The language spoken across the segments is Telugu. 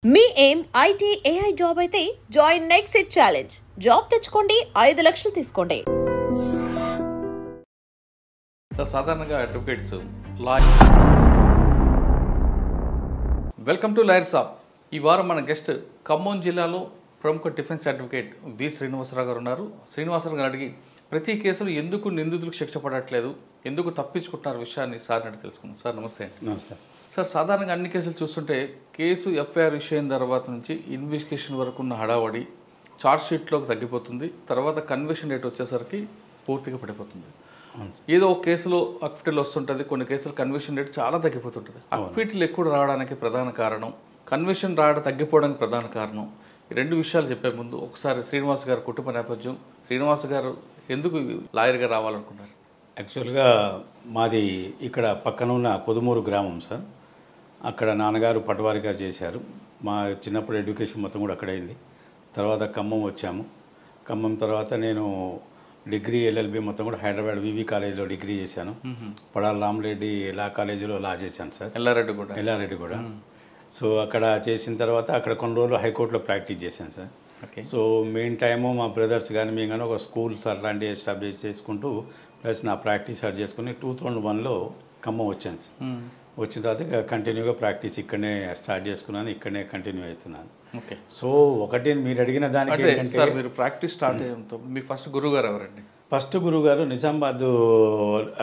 మీ ఏం ఐటీ ఏఐ జాబ్ అయితే join next it challenge. Job తెచ్చుకోండి, 5 లక్షలు తీసుకోండి. సాధారణంగా అడ్వకేట్స్ వెల్కమ్ టు లాయర్స్ ఆప్. ఈ వారం మన గెస్ట్ ఖమ్మం జిల్లాలో ప్రముఖ డిఫెన్స్ అడ్వకేట్ వి శ్రీనివాసరావు గారు ఉన్నారు. శ్రీనివాసరావు గారు అడిగి ప్రతి కేసులో ఎందుకు నిందితులకు శిక్ష పడట్లేదు, ఎందుకు తప్పించుకుంటున్నారు విషయాన్ని సార్ అడిగి తెలుసుకున్నాం. సార్ నమస్తే. నమస్తే సార్, సాధారణంగా అన్ని కేసులు చూస్తుంటే కేసు ఎఫ్ఐఆర్ విషయం తర్వాత నుంచి ఇన్వెస్టిగేషన్ వరకు ఉన్న హడావడి ఛార్జ్షీట్లోకి తగ్గిపోతుంది. తర్వాత కన్విక్షన్ రేట్ వచ్చేసరికి పూర్తిగా పడిపోతుంది. ఏదో ఒక కేసులో అక్విటల్ వస్తుంటుంది, కొన్ని కేసులు కన్విక్షన్ రేట్ చాలా తగ్గిపోతుంటుంది. అక్విటల్ ఎక్కువ రావడానికి ప్రధాన కారణం, కన్విక్షన్ రావడం తగ్గిపోవడానికి ప్రధాన కారణం. ఈ రెండు విషయాలు చెప్పే ముందు ఒకసారి శ్రీనివాస్ గారు కుటుంబ నేపథ్యం, శ్రీనివాస్ గారు ఎందుకు లాయర్గా రావాలనుకున్నారు? యాక్చువల్గా మాది ఇక్కడ పక్కన ఉన్న కొదుమూరు గ్రామం సార్. అక్కడ నాన్నగారు పటవారి గారు చేశారు. మా చిన్నప్పుడు ఎడ్యుకేషన్ మొత్తం కూడా అక్కడ అయింది. తర్వాత ఖమ్మం వచ్చాము. ఖమ్మం తర్వాత నేను డిగ్రీ ఎల్ఎల్బి మొత్తం కూడా హైదరాబాద్ వివి కాలేజీలో డిగ్రీ చేశాను. పడాల రామరెడ్డి లా కాలేజీలో లా చేశాను సార్. ఎల్లారెడ్డి కూడా. సో అక్కడ చేసిన తర్వాత అక్కడ కొన్ని రోజులు హైకోర్టులో ప్రాక్టీస్ చేశాను సార్. సో మెయిన్ టైము మా బ్రదర్స్ కానీ మేము కానీ ఒక స్కూల్స్ అలాంటివి ఎస్టాబ్లిష్ చేసుకుంటూ ప్లస్ నా ప్రాక్టీస్ స్టార్ట్ చేసుకుని 2001లో ఖమ్మం వచ్చాను సార్. వచ్చిన తర్వాత కంటిన్యూగా ప్రాక్టీస్ ఇక్కడనే స్టార్ట్ చేసుకున్నాను, ఇక్కడనే కంటిన్యూ అవుతున్నాను. ఓకే. సో ఒకటి మీరు అడిగిన దానికి ఏంటంటే మీరు ప్రాక్టీస్ స్టార్ట్ అయ్యేంతో మీ ఫస్ట్ గురువు గారు ఎవరండి? ఫస్ట్ గురువు గారు నిజామాబాద్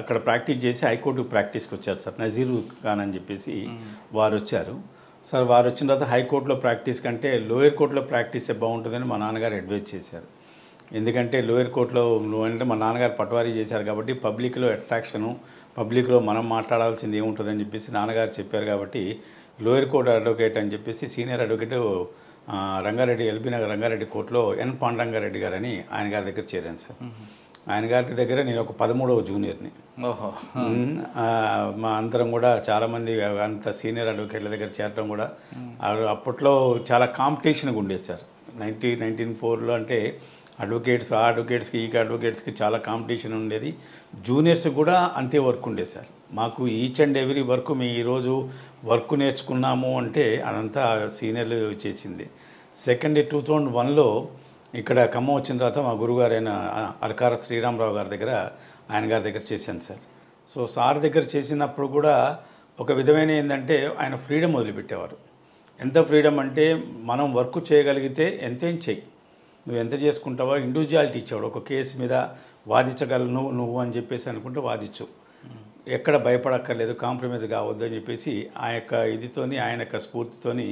అక్కడ ప్రాక్టీస్ చేసి హైకోర్టుకు ప్రాక్టీస్కి వచ్చారు సార్. నజీరు ఖాన్ అని చెప్పేసి వారు వచ్చారు సార్. వారు వచ్చిన తర్వాత హైకోర్టులో ప్రాక్టీస్ కంటే లోయర్ కోర్టులో ప్రాక్టీసే బాగుంటుందని మా నాన్నగారు అడ్వైజ్ చేశారు. ఎందుకంటే లోయర్ కోర్టులో అంటే మా నాన్నగారు పటవారీ చేశారు కాబట్టి పబ్లిక్లో అట్రాక్షను, పబ్లిక్లో మనం మాట్లాడాల్సింది ఏముంటుందని చెప్పేసి నాన్నగారు చెప్పారు. కాబట్టి లోయర్ కోర్టు అడ్వకేట్ అని చెప్పేసి senior advocate Rangareddy, LB Nagar Rangareddy కోర్టులో ఎన్ పాండురంగారెడ్డి గారని ఆయన గారి దగ్గర చేరాను సార్. ఆయన గారి దగ్గర నేను ఒక 13వ జూనియర్ని. మా అందరం కూడా చాలామంది అంత సీనియర్ అడ్వకేట్ల దగ్గర చేరడం కూడా అప్పట్లో చాలా కాంపిటీషన్గా ఉండేది సార్. 1994లో అంటే అడ్వకేట్స్ ఆ అడ్వకేట్స్కి ఈ అడ్వకేట్స్కి చాలా కాంపిటీషన్ ఉండేది. జూనియర్స్ కూడా అంతే వర్క్ ఉండేది సార్. మాకు ఈచ్ అండ్ ఎవ్రీ వర్క్ మేము ఈరోజు వర్క్ నేర్చుకున్నాము అంటే అదంతా సీనియర్లు చేసింది. సెకండ్ 2001లో ఇక్కడ ఖమ్మం వచ్చిన తర్వాత మా గురుగారైన అరకార శ్రీరామరావు గారి దగ్గర ఆయన గారి దగ్గర చేశాను సార్. సో సార్ దగ్గర చేసినప్పుడు కూడా ఒక విధమైన ఏంటంటే ఆయన ఫ్రీడమ్ వదిలిపెట్టేవారు. ఎంత ఫ్రీడమ్ అంటే మనం వర్క్ చేయగలిగితే ఎంతేం చెయ్యి, నువ్వు ఎంత చేసుకుంటావో ఇండివిజువాలిటీ ఇచ్చాడు. ఒక కేసు మీద వాదించగలను నువ్వు అని చెప్పేసి అనుకుంటే వాదించు, ఎక్కడ భయపడక్కర్లేదు, కాంప్రమైజ్ కావద్దు అని చెప్పేసి ఆ యొక్క ఇదితోని ఆయన యొక్క స్ఫూర్తితోని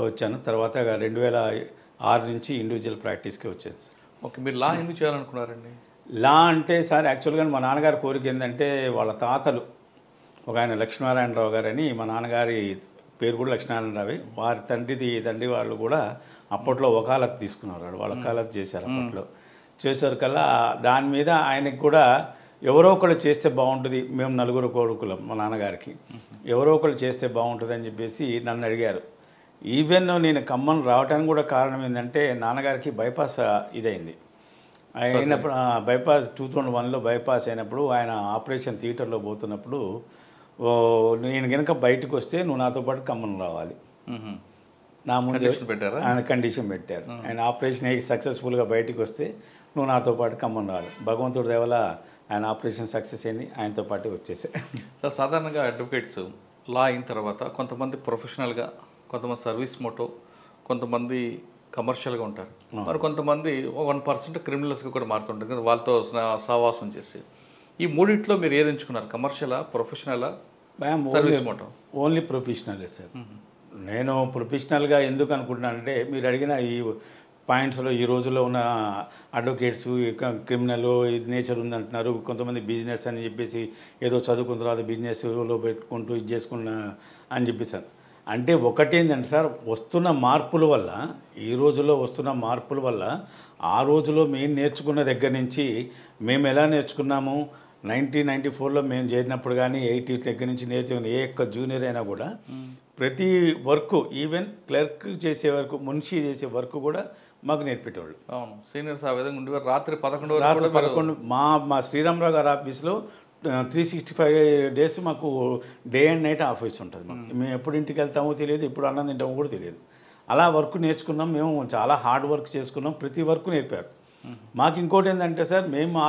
వచ్చాను. తర్వాత 2006 నుంచి ఇండివిజువల్ ప్రాక్టీస్కి వచ్చాను సార్. ఓకే. మీరు లా ఎందుకు చేయాలనుకున్నారండి? లా అంటే సార్ యాక్చువల్గా మా నాన్నగారి కోరిక ఏంటంటే వాళ్ళ తాతలు ఒక ఆయన లక్ష్మీనారాయణరావు గారని, మా నాన్నగారి పేరు కూడా లక్ష్మీనారాయణరావే, వారి తండ్రి వాళ్ళు కూడా అప్పట్లో వకాలత్ తీసుకున్నారు. వాళ్ళు వకాలత్ చేశారు. అప్పట్లో చేశారు కల్లా దాని మీద ఆయనకి కూడా ఎవరో ఒకళ్ళు చేస్తే బాగుంటుంది, మేము 4 కొడుకులం మా నాన్నగారికి, ఎవరో ఒకళ్ళు చేస్తే బాగుంటుంది అని చెప్పేసి నన్ను అడిగారు. ఈవెన్ నేను ఖమ్మం రావడానికి కూడా కారణం ఏంటంటే నాన్నగారికి బైపాస్ ఇదైంది. అయినప్పుడు బైపాస్ 2001లో బైపాస్ అయినప్పుడు ఆయన ఆపరేషన్ థియేటర్లో పోతున్నప్పుడు నేను కనుక బయటకు వస్తే నువ్వు నాతో పాటు ఖమ్మం రావాలి, నా ముందు ఆయన కండిషన్ పెట్టారు. ఆయన ఆపరేషన్ అయ్యి సక్సెస్ఫుల్గా బయటకు వస్తే నువ్వు నాతో పాటు ఖమ్మం రావాలి. భగవంతుడి దేవల ఆయన ఆపరేషన్ సక్సెస్ అయింది, ఆయనతో పాటు వచ్చేసాయి. సాధారణంగా అడ్వకేట్స్ లా అయిన తర్వాత కొంతమంది ప్రొఫెషనల్గా, కొంతమంది సర్వీస్ మోటో, కొంతమంది కమర్షియల్గా ఉంటారు, మరి కొంతమంది 1% క్రిమినల్స్గా కూడా మారుతుంటారు వాళ్ళతో సహవాసం చేసి. ఈ మూడిట్లో మీరు ఏది ఎంచుకున్నారు? కమర్షియలా, ప్రొఫెషనలా, సర్వీస్ మోటో? ఓన్లీ ప్రొఫెషనలే సార్. నేను ప్రొఫెషనల్గా ఎందుకు అనుకుంటున్నానంటే మీరు అడిగిన ఈ పాయింట్స్లో ఈ రోజుల్లో ఉన్న అడ్వకేట్స్ క్రిమినల్ నేచర్ ఉందంటున్నారు, కొంతమంది బిజినెస్ అని చెప్పేసి ఏదో చదువుకున్న తర్వాత బిజినెస్లో పెట్టుకుంటూ ఇది చేసుకున్న అని చెప్పేసారు. అంటే ఒకటేంటంటే సార్, వస్తున్న మార్పుల వల్ల, ఈ రోజుల్లో వస్తున్న మార్పుల వల్ల ఆ రోజులో మేము నేర్చుకున్న దగ్గర నుంచి మేము ఎలా నేర్చుకున్నాము, 1994లో మేము చేరినప్పుడు కానీ 80 దగ్గర నుంచి నేర్చుకున్న ఏ ఒక్క జూనియర్ అయినా కూడా ప్రతి వర్క్, ఈవెన్ క్లర్క్ చేసే వర్క్, మున్షి చేసే వర్క్ కూడా మాకు నేర్పేటోళ్ళు. అవును, సీనియర్స్ ఆ విధంగా ఉండేవారు. రాత్రి 11 మా శ్రీరామరావు గారి ఆఫీస్లో 365 days మాకు డే అండ్ నైట్ ఆఫీస్ ఉంటుంది. మేము ఎప్పుడు ఇంటికి వెళ్తామో తెలియదు, ఎప్పుడు అన్నం తింటామో కూడా తెలియదు. అలా వర్క్ నేర్చుకున్నాం. మేము చాలా హార్డ్ వర్క్ చేసుకున్నాం. ప్రతి వర్క్ నేర్పారు. మాకు ఇంకోటి ఏంటంటే సార్, మేము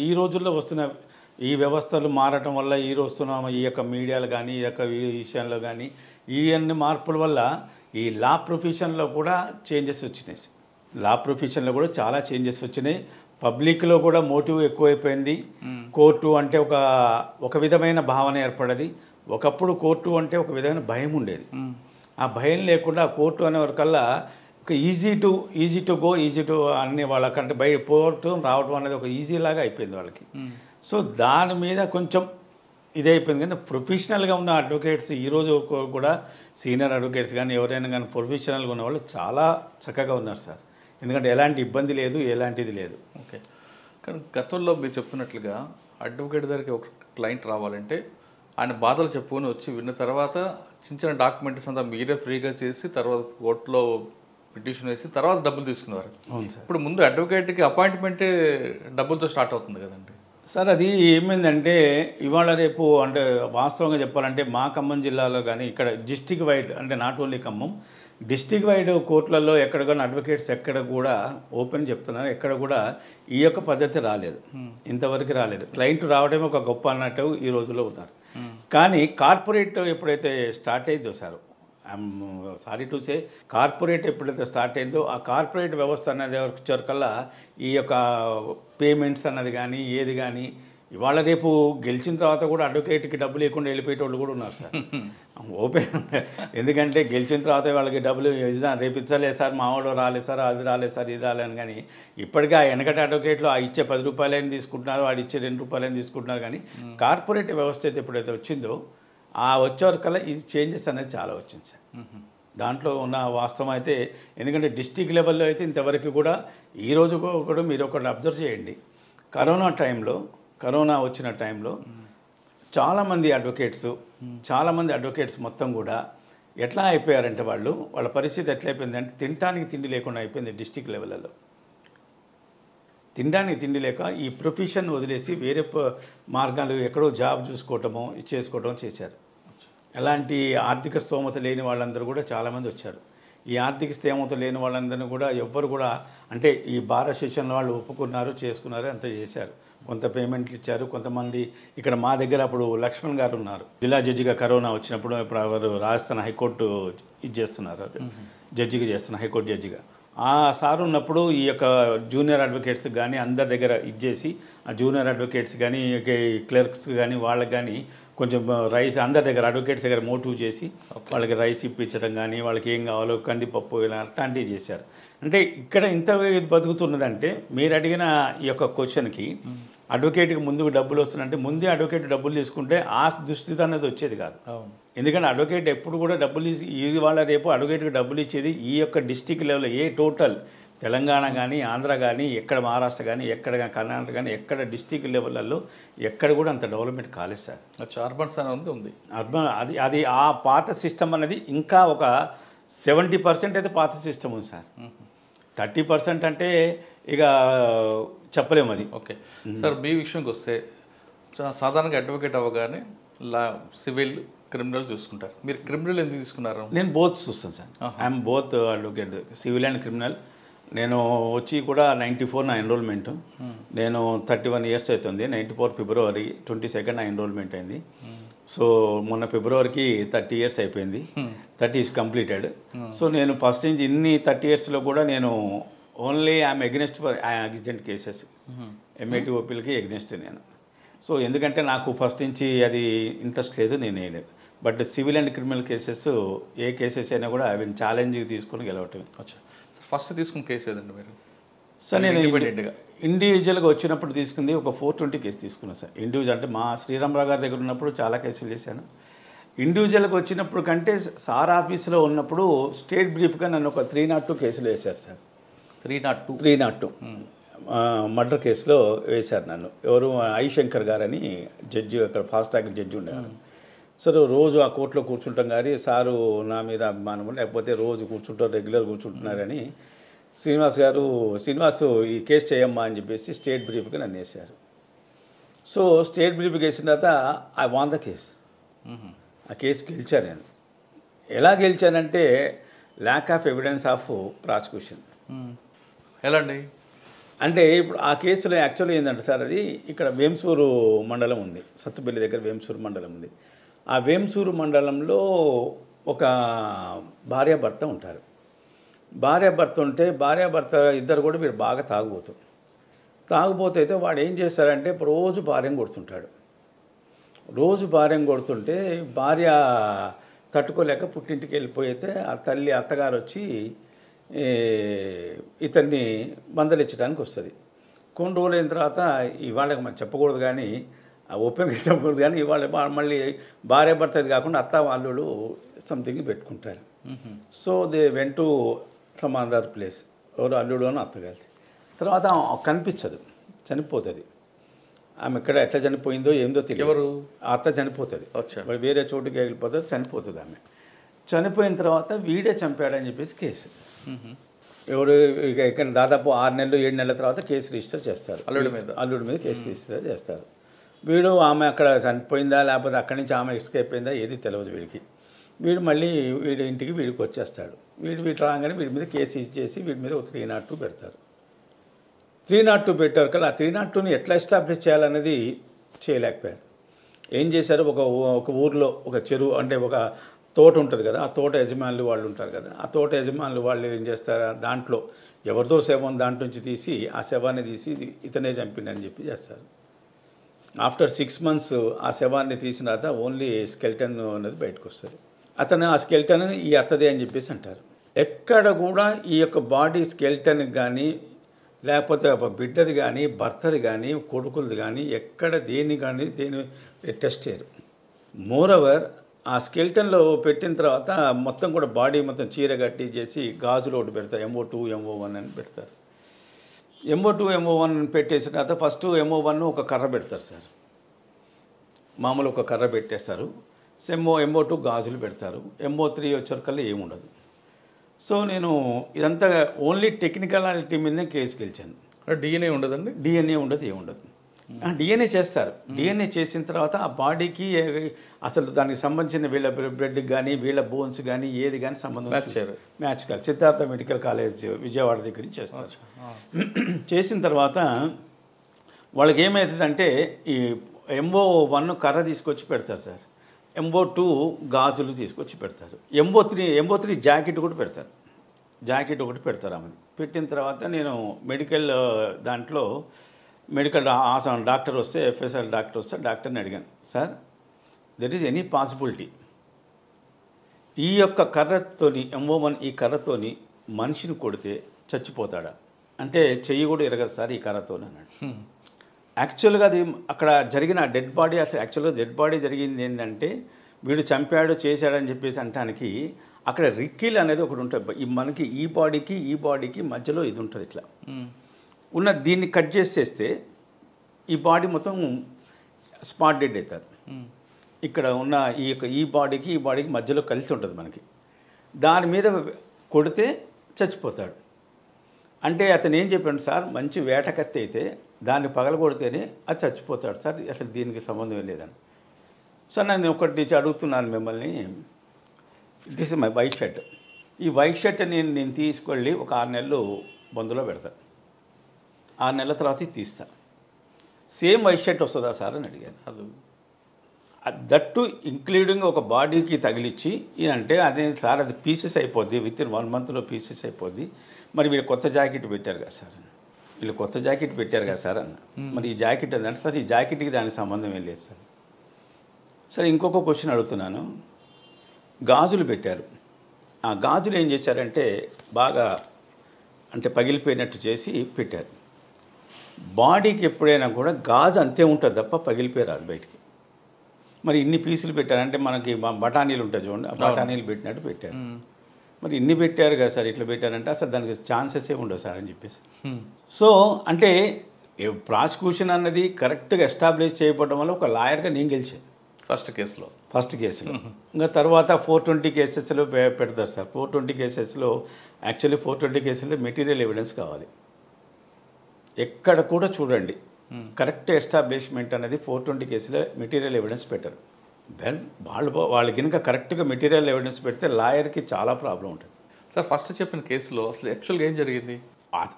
ఈ రోజుల్లో వస్తున్న ఈ వ్యవస్థలు మారటం వల్ల వస్తున్నాము ఈ యొక్క మీడియాలు కానీ ఈ యొక్క విషయంలో కానీ ఈ అన్ని మార్పుల వల్ల ఈ లా ప్రొఫెషన్లో కూడా చేంజెస్ వచ్చినాయి. లా ప్రొఫెషన్లో కూడా చాలా చేంజెస్ వచ్చినాయి. పబ్లిక్లో కూడా మోటివ్ ఎక్కువైపోయింది. కోర్టు అంటే ఒక విధమైన భావన ఏర్పడది. ఒకప్పుడు కోర్టు అంటే ఒక విధమైన భయం ఉండేది. ఆ భయం లేకుండా కోర్టు అనే వరకల్లా ఒక ఈజీ టు గో అనే వాళ్ళకంటే కోర్టు రావడం అనేది ఒక ఈజీ లాగా అయిపోయింది వాళ్ళకి. సో దాని మీద కొంచెం ఇదైపోయింది. కానీ ప్రొఫెషనల్గా ఉన్న అడ్వకేట్స్ ఈరోజు కూడా సీనియర్ అడ్వకేట్స్ కానీ ఎవరైనా కానీ ప్రొఫెషనల్గా ఉన్న వాళ్ళు చాలా చక్కగా ఉన్నారు సార్. ఎందుకంటే ఎలాంటి ఇబ్బంది లేదు, ఎలాంటిది లేదు. ఓకే. కానీ గతంలో మీరు చెప్తున్నట్లుగా అడ్వకేట్ దగ్గరికి ఒక క్లయింట్ రావాలంటే ఆయన బాధలు చెప్పుకొని వచ్చి విన్న తర్వాత చిన్న డాక్యుమెంట్స్ అంతా మీరే ఫ్రీగా చేసి తర్వాత కోర్టులో పిటిషన్ వేసి తర్వాత డబ్బులు తీసుకున్నారు. ఇప్పుడు ముందు అడ్వకేట్కి అపాయింట్మెంటే డబ్బులతో స్టార్ట్ అవుతుంది కదండి సార్. అది ఏమైందంటే ఇవాళ రేపు అంటే వాస్తవంగా చెప్పాలంటే మా ఖమ్మం జిల్లాలో కానీ ఇక్కడ డిస్టిక్ వైడ్ అంటే not only Khammam, district wide కోర్టులలో ఎక్కడ కానీ అడ్వకేట్స్ ఎక్కడ కూడా ఓపెన్ చెప్తున్నారు, ఎక్కడ కూడా ఈ యొక్క పద్ధతి రాలేదు, ఇంతవరకు రాలేదు. క్లయింట్ రావడమే ఒక గొప్ప అన్నట్టు ఈ రోజుల్లో ఉన్నారు. కానీ కార్పొరేట్ ఎప్పుడైతే స్టార్ట్ అయిందో sir, I'm sorry to say, corporate ఎప్పుడైతే స్టార్ట్ అయిందో ఆ కార్పొరేట్ వ్యవస్థ అనేది వచ్చేకల్లా ఈ యొక్క పేమెంట్స్ అన్నది కానీ ఏది కానీ ఇవాళ రేపు గెలిచిన తర్వాత కూడా అడ్వకేట్కి డబ్బులు లేకుండా వెళ్ళిపోయేటోళ్ళు కూడా ఉన్నారు సార్. ఓపెన్. ఎందుకంటే గెలిచిన తర్వాత వాళ్ళకి డబ్బులు రేపు ఇచ్చలేదు సార్, మా వాడు రాలేదు సార్, అది రాలేదు సార్, ఇది రాలేని. కానీ ఇప్పటికీ ఆ వెనకటి అడ్వకేట్లు ఆ ఇచ్చే 10 రూపాయలని తీసుకుంటున్నారు, వాడు ఇచ్చే 2 రూపాయలని తీసుకుంటున్నారు. కానీ కార్పొరేట్ వ్యవస్థ అయితే ఎప్పుడైతే వచ్చిందో ఆ వచ్చేవరకల్లా ఇది చేంజెస్ అనేది చాలా వచ్చింది సార్. దాంట్లో ఉన్న వాస్తవం అయితే ఎందుకంటే డిస్టిక్ లెవెల్లో అయితే ఇంతవరకు కూడా ఈ రోజు కూడా మీరు ఒకటి అబ్జర్వ్ చేయండి. కరోనా వచ్చిన టైంలో చాలామంది అడ్వకేట్స్ మొత్తం కూడా ఎట్లా అయిపోయారంటే వాళ్ళ పరిస్థితి ఎట్లా అయిపోయిందంటే తినడానికి తిండి లేకుండా అయిపోయింది. డిస్టిక్ లెవెల్లో తినడానికి తిండి లేక ఈ ప్రొఫెషన్ వదిలేసి వేరే మార్గాలు ఎక్కడో జాబ్ చేసుకోవటమో చేశారు. ఎలాంటి ఆర్థిక స్తోమత లేని వాళ్ళందరూ కూడా చాలామంది వచ్చారు. ఈ ఆర్థిక స్తోమత లేని వాళ్ళందరినీ కూడా ఎవ్వరు కూడా అంటే ఈ బార్ అసోసియేషన్ వాళ్ళు ఒప్పుకున్నారు, చేసుకున్నారు, అంత చేశారు. కొంత పేమెంట్లు ఇచ్చారు. కొంతమంది ఇక్కడ మా దగ్గర అప్పుడు లక్ష్మణ్ గారు ఉన్నారు, జిల్లా జడ్జిగా కరోనా వచ్చినప్పుడు. ఇప్పుడు వారు రాజస్థాన్ హైకోర్టు జడ్జిగా చేస్తున్నారు, హైకోర్టు జడ్జిగా. ఆ సార్ ఉన్నప్పుడు ఈ యొక్క జూనియర్ అడ్వకేట్స్ కానీ అందరి దగ్గర ఇచ్చేసి ఆ జూనియర్ అడ్వకేట్స్ కానీ క్లర్క్స్ కానీ వాళ్ళకి కానీ కొంచెం రైస్ అందరి దగ్గర అడ్వకేట్స్ దగ్గర మోటివ్ చేసి వాళ్ళకి రైస్ ఇప్పించడం కానీ వాళ్ళకి ఏం కావాలో కందిపప్పు ఇలా అట్లాంటివి చేశారు. అంటే ఇక్కడ ఇంత బతుకుతున్నదంటే మీరు అడిగిన ఈ యొక్క క్వశ్చన్కి అడ్వకేట్కి ముందుకు డబ్బులు వస్తున్నాయంటే ముందే అడ్వకేట్ డబ్బులు తీసుకుంటే ఆ దుస్థితి అనేది వచ్చేది కాదు. ఎందుకంటే అడ్వకేట్ ఎప్పుడు కూడా డబ్బులు ఇవాళ రేపు అడ్వకేట్కి డబ్బులు ఇచ్చేది ఈ యొక్క డిస్టిక్ లెవెల్ టోటల్ తెలంగాణ కానీ ఆంధ్ర కానీ ఎక్కడ మహారాష్ట్ర కానీ ఎక్కడ కర్ణాటక కానీ ఎక్కడ డిస్టిక్ లెవెల్లో ఎక్కడ కూడా అంత డెవలప్మెంట్ కాలేదు సార్. ఉంది అర్బన్ అది ఆ పాత సిస్టమ్ అనేది ఇంకా ఒక 70% అయితే పాత సిస్టమ్ ఉంది సార్. 30% అంటే ఇక చెప్పలేము అది. ఓకే సార్, మీ విషయంకి వస్తే సాధారణంగా అడ్వకేట్ అవ్వగానే సివిల్ క్రిమినల్ చూసుకుంటారు. మీరు క్రిమినల్ ఎందుకు తీసుకున్నారు? నేను బోత్ చూస్తాను sir. I'm both advocate, civil and criminal. నేను వచ్చి కూడా 94 నా ఎన్రోల్మెంట్. నేను 31 ఇయర్స్ అవుతుంది. 94 ఫిబ్రవరి 22 నా ఎన్రోల్మెంట్ అయింది. సో మొన్న ఫిబ్రవరికి 30 ఇయర్స్ అయిపోయింది. 30 ఈజ్ కంప్లీటెడ్. సో నేను ఫస్ట్ నుంచి ఇన్ని 30 ఇయర్స్లో కూడా నేను only I am against for accident cases, MAT ఓపీలకి ఎగ్నెస్ట్ నేను. సో ఎందుకంటే నాకు ఫస్ట్ నుంచి అది ఇంట్రెస్ట్ లేదు, నేను వేయలేదు. But civil and criminal cases ఏ కేసెస్ అయినా కూడా అవి ఛాలెంజ్ తీసుకొని గెలవటం. ఫస్ట్ తీసుకున్న కేసు ఏదండి మీరు? సార్ నేను ఇండివిజువల్గా వచ్చినప్పుడు తీసుకుంది ఒక 420 కేసు తీసుకున్నాను సార్. ఇండివిజువల్ అంటే మా శ్రీరామరావు గారి దగ్గర ఉన్నప్పుడు చాలా కేసులు చేశాను. ఇండివిజువల్గా వచ్చినప్పుడు కంటే సార్ ఆఫీస్లో ఉన్నప్పుడు స్టేట్ బ్రీఫ్గా నన్ను ఒక 302 కేసులు వేశారు సార్. 302 మర్డర్ కేసులో వేశారు నన్ను. ఎవరు ఐశంకర్ గారని జడ్జి, అక్కడ ఫాస్ట్ ట్రాక్ జడ్జి ఉండేవారు. సార్ రోజు ఆ కోర్టులో కూర్చుంటాం కానీ సారు నా మీద అభిమానం లేకపోతే రోజు కూర్చుంటారు, రెగ్యులర్ కూర్చుంటున్నారని శ్రీనివాస్ ఈ కేసు చేయమ్మా అని చెప్పేసి స్టేట్ బ్రీఫ్గా నన్ను వేశారు. సో స్టేట్ బ్రీఫ్కి వేసిన తర్వాత ఐ వాన్ ద కేసు. ఆ కేసు గెలిచాను నేను. ఎలా గెలిచానంటే lack of evidence of prosecution. ఎలా అండి? అంటే ఇప్పుడు ఆ కేసులో యాక్చువల్లీ ఏంటంటే సార్, అది ఇక్కడ వేంసూరు మండలం ఉంది, సత్తుపల్లి దగ్గర వేంసూరు మండలం ఉంది. ఆ వేంసూరు మండలంలో ఒక భార్యాభర్త ఉంటారు. భార్యాభర్త ఉంటే భార్యాభర్త ఇద్దరు కూడా వీరు బాగా తాగుబోతు అయితే వాడు ఏం చేస్తారంటే రోజు భార్యను కొడుతుంటాడు. రోజు భార్యను కొడుతుంటే భార్య తట్టుకోలేక పుట్టింటికి వెళ్ళిపోయితే ఆ తల్లి అత్తగారు వచ్చి ఇతన్ని మందలించడానికి వస్తుంది. కొన్ని రోజులు అయిన తర్వాత ఇవాళ మనం చెప్పకూడదు కానీ, ఓపెన్గా చెప్పకూడదు కానీ, ఇవాళ మళ్ళీ భార్య భర్త అది కాకుండా అత్త వాళ్ళు సంథింగ్ పెట్టుకుంటారు. So they went to some other place. ఎవరు అల్లుడు అని అత్తగారి తర్వాత కనిపించదు, చనిపోతుంది. ఆమె ఎక్కడ ఎట్లా చనిపోయిందో ఏందో తెలియదు. ఎవరు? అత్త చనిపోతుంది, వేరే చోటుకి వెళ్ళిపోతుంది, చనిపోతుంది. ఆమె చనిపోయిన తర్వాత వీడే చంపాడని చెప్పేసి కేసు. ఎవరు ఇక ఇక్కడ దాదాపు 6 నెలలు 7 నెలల తర్వాత కేసు రిజిస్టర్ చేస్తారు. అల్లుడి మీద కేసు రిజిస్టర్ చేస్తారు. వీడు ఆమె అక్కడ చనిపోయిందా లేకపోతే అక్కడి నుంచి ఆమె ఎస్కేప్ అయిందా ఏది తెలియదు వీడికి. వీడు మళ్ళీ వీడికి వచ్చేస్తాడు. వీడు రాగానే వీడి మీద కేసు ఇచ్చేసి వీడి మీద 302 పెడతారు. 302 పెట్టారు కదా, ఆ 302ని ఎట్లా ఎస్టాబ్లిష్ చేయాలనేది చేయలేకపోయారు. ఏం చేశారు, ఒక ఊర్లో ఒక చెరువు అంటే ఒక తోట ఉంటుంది కదా, ఆ తోట యజమానులు వాళ్ళు ఉంటారు కదా, ఆ తోట యజమానులు వాళ్ళు ఏం చేస్తారు, దాంట్లో ఎవరిదో శవం దాంట్లో నుంచి తీసి ఆ శవాన్ని తీసి ఇతనే చంపిండని చెప్పి చేస్తారు. ఆఫ్టర్ 6 months ఆ శవాన్ని తీసిన తర్వాత ఓన్లీ స్కెల్టన్ అనేది బయటకు వస్తుంది. అతను ఆ స్కెల్టన్ ఈ అత్తదే అని చెప్పేసి అంటారు. ఎక్కడ కూడా ఈ యొక్క బాడీ స్కెల్టన్కి కానీ లేకపోతే బిడ్డది కానీ భర్తది కానీ కొడుకులది కానీ ఎక్కడ దేని టెస్ట్ చేయరు. మోరవర్ ఆ స్కెల్టన్లో పెట్టిన తర్వాత మొత్తం కూడా బాడీ మొత్తం చీర కట్టి చేసి గాజులో ఒకటి పెడతారు, MO2 MO1 అని పెడతారు. MO2 MO1 పెట్టేసిన తర్వాత ఫస్ట్ MO1 ఒక కర్ర పెడతారు సార్, మామూలు ఒక కర్ర పెట్టేస్తారు. MO2 గాజులు పెడతారు. MO3 వచ్చేకల్లా ఏముండదు. సో నేను ఇదంతా ఓన్లీ టెక్నికలాలిటీ మీదనే కేసు గెలిచాను. DNA ఉండదండి? DNA ఉండదు, ఏముండదు. DNA చేస్తారు. DNA చేసిన తర్వాత ఆ బాడీకి అసలు దానికి సంబంధించిన వీళ్ళ బ్లడ్కి కానీ వీళ్ళ బోన్స్ కానీ ఏది కానీ సంబంధం మ్యాచ్ కాదు. సిద్ధార్థ మెడికల్ కాలేజ్ విజయవాడ దగ్గర నుంచి చేస్తారు. చేసిన తర్వాత వాళ్ళకి ఏమవుతుందంటే ఈ MO1 కర్ర తీసుకొచ్చి పెడతారు సార్, MO2 గాజులు తీసుకొచ్చి పెడతారు, MO3 జాకెట్ కూడా పెడతారు. జాకెట్ ఒకటి పెడతారు. ఆమె పెట్టిన తర్వాత నేను మెడికల్ దాంట్లో మెడికల్ డాక్టర్ వస్తే FSR డాక్టర్ వస్తే డాక్టర్ని అడిగాను, sir there is any possibility ఈ యొక్క కర్రతోని MO1 ఈ కర్రతోని మనిషిని కొడితే చచ్చిపోతాడా అంటే చెయ్యి కూడా ఎరగదు సార్ ఈ కర్రతోని అన్నాడు. యాక్చువల్గా అది అక్కడ జరిగిన డెడ్ బాడీ, అసలు యాక్చువల్గా డెడ్ బాడీ జరిగింది ఏంటంటే వీడు చంపాడు చేశాడని చెప్పేసి అంటానికి అక్కడ రిక్కిల్ అనేది ఒకటి ఉంటుంది. మనకి ఈ బాడీకి మధ్యలో ఇది ఉంటుంది, ఇట్లా ఉన్న దీన్ని కట్ చేసేస్తే ఈ బాడీ మొత్తం స్పాట్ డెడ్ అవుతారు. ఇక్కడ ఉన్న ఈ బాడీకి మధ్యలో కలిసి ఉంటుంది మనకి, దాని మీద కొడితే చచ్చిపోతాడు. అంటే అతను ఏం చెప్పాడు సార్, మంచి వేటకత్తి అయితే దాన్ని పగలగొడితేనే అది చచ్చిపోతాడు సార్, అసలు దీనికి సంబంధం లేదని. సార్ నేను ఒకటి అడుగుతున్నాను మిమ్మల్ని, this is my white shirt. ఈ వైట్ షర్ట్ నేను తీసుకెళ్ళి ఒక 6 నెలలు బందులో పెడతాను, 6 నెలల తర్వాత తీస్తా, సేమ్ వైట్ షర్ట్ వస్తుందా సార్ అని అడిగాను. అది దట్టు ఇంక్లూడింగ్ ఒక బాడీకి తగిలిచ్చి అంటే అదే సార్ అది పీసెస్ అయిపోద్ది, విత్ ఇన్ 1 monthలో పీసెస్ అయిపోద్ది. మరి వీళ్ళు కొత్త జాకెట్ పెట్టారు కదా సార్, అన్న మరి ఈ జాకెట్ ఏంటంటే సార్ ఈ జాకెట్కి దానికి సంబంధం ఏం లేదు సార్. సరే ఇంకొక క్వశ్చన్ అడుగుతున్నాను, గాజులు పెట్టారు, ఆ గాజులు ఏం చేశారంటే బాగా అంటే పగిలిపోయినట్టు చేసి పెట్టారు. బాడీకి ఎప్పుడైనా కూడా గాజు అంతే ఉంటుంది తప్ప పగిలిపోయారు బయటికి. మరి ఇన్ని పీసులు పెట్టారంటే మనకి బఠానీలు ఉంటాయి చూడండి, ఆ బఠానీలు పెట్టినట్టు పెట్టారు. మరి ఇన్ని పెట్టారు కదా సార్, ఇట్లా పెట్టారంటే అసలు దానికి ఛాన్సెస్ ఏమి ఉండవు సార్ అని చెప్పేసి. సో అంటే ప్రాసిక్యూషన్ అన్నది కరెక్ట్గా ఎస్టాబ్లిష్ చేయబడడం వల్ల ఒక లాయర్గా నేను గెలిచాను ఫస్ట్ కేసులో. ఇంకా తర్వాత 420 కేసెస్లో పెడతారు సార్. 420 కేసెస్లో యాక్చువల్లీ 420 కేసుల్లో మెటీరియల్ ఎవిడెన్స్ కావాలి. ఎక్కడ కూడా చూడండి కరెక్ట్ ఎస్టాబ్లిష్మెంట్ అనేది 420 కేసులో మెటీరియల్ ఎవిడెన్స్ పెట్టరు. వాళ్ళు కనుక కరెక్ట్గా మెటీరియల్ ఎవిడెన్స్ పెడితే లాయర్కి చాలా ప్రాబ్లం ఉంటుంది. సార్ ఫస్ట్ చెప్పిన కేసులో అసలు యాక్చువల్గా ఏం జరిగింది?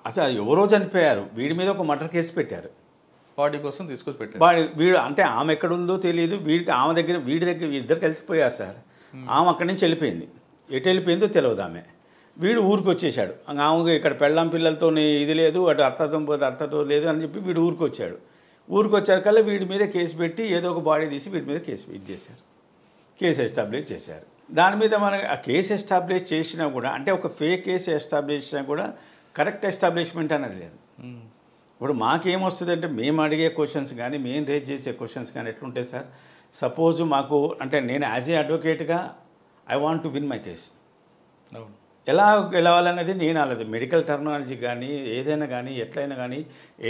అసలు ఎవరో చనిపోయారు, వీడి మీద ఒక మర్డర్ కేసు పెట్టారు, బాడీ కోసం తీసుకొచ్చి పెట్టారు. వీడు అంటే ఆమె ఎక్కడ ఉందో తెలియదు, వీడికి ఆమె దగ్గర వీడి దగ్గర ఇద్దరు కలిసిపోయారు సార్. ఆమె అక్కడి నుంచి వెళ్ళిపోయింది, ఎటు వెళ్ళిపోయిందో తెలియదు ఆమె. వీడు ఊరికి వచ్చేసాడు, ఆమె ఇక్కడ పెళ్ళాం పిల్లలతో ఇది లేదు, అటు అత్తతో లేదు అని చెప్పి వీడు ఊరికి వచ్చాడు. ఊరికి వచ్చాకల్లా వీడి మీద కేసు పెట్టి ఏదో ఒక బాడీ తీసి వీడి మీద కేసు ఎస్టాబ్లిష్ చేశారు. దాని మీద మన ఆ కేసు ఎస్టాబ్లిష్ చేసినా కూడా, అంటే ఒక ఫేక్ కేసు ఎస్టాబ్లిష్ చేసినా కూడా కరెక్ట్ ఎస్టాబ్లిష్మెంట్ అనేది లేదు. ఇప్పుడు మాకేమొస్తుంది మేము అడిగే క్వశ్చన్స్ కానీ మేము రేజ్ చేసే క్వశ్చన్స్ కానీ ఎట్లుంటాయి సార్? సపోజ్ మాకు అంటే నేను యాజ్ ఏ అడ్వకేట్గా I want to win my case. ఎలా గెలవాలనేది నేను ఆలోచన, మెడికల్ టెర్మినాలజీ కానీ ఏదైనా కానీ ఎట్లయినా కానీ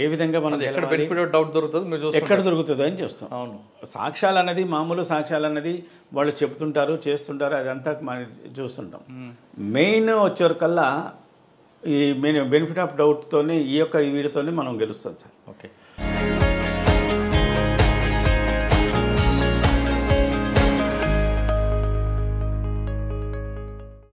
ఏ విధంగా మనం డౌట్ దొరుకుతుంది, ఎక్కడ దొరుకుతుందో అని చూస్తాం. అవును, సాక్ష్యాలు అన్నది మామూలు సాక్ష్యాలు అన్నది వాళ్ళు చెప్తుంటారు చేస్తుంటారు, అదంతా మనం చూస్తుంటాం. మెయిన్ వచ్చేవరకల్లా ఈ బెనిఫిట్ ఆఫ్ డౌట్తోనే ఈ వీడితోనే మనం గెలుస్తాం సార్. ఓకే.